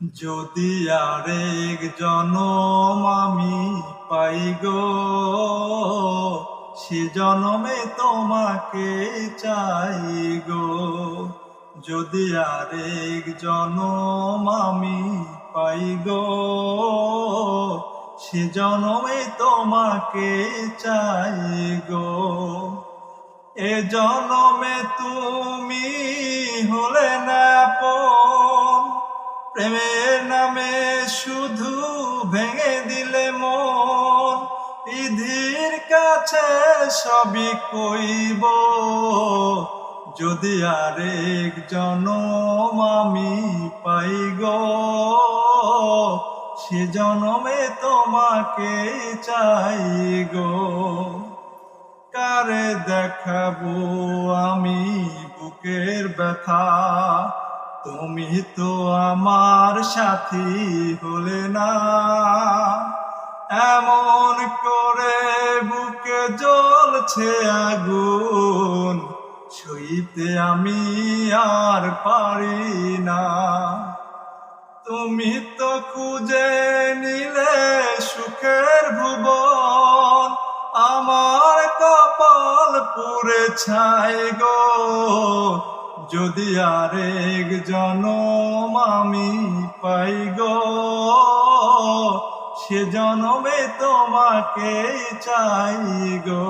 যদি আরেক জনম আমি পাই গো, সে জনমে তোমাকে চাই গো। যদি আরেক জনম আমি পাই গো, সে জনমে তোমাকে চাই গো। এ জনমে তুমি হলে না আপন, প্রেমের নামে শুধু ভেঙে দিলে মন। বিধির কাছে সবই কইব, যদি আরেক জনম আমি পাই গো, সে জনমে তোমাকে চাই গো। কারে দেখাবো আমি বুকের ব্যথা, তুমি তো আমার সাথী হলে না। এমন করে বুকে জ্বলছে আগুন, সইতে আমি আর পারি না। তুমি তো খুঁজে নিলে সুখের ভুবন, আমার কপাল পুড়ে ছাই গো। যদি আরেক জনম আমি পাই গো, সে জনমে তোমাকে চাই গো।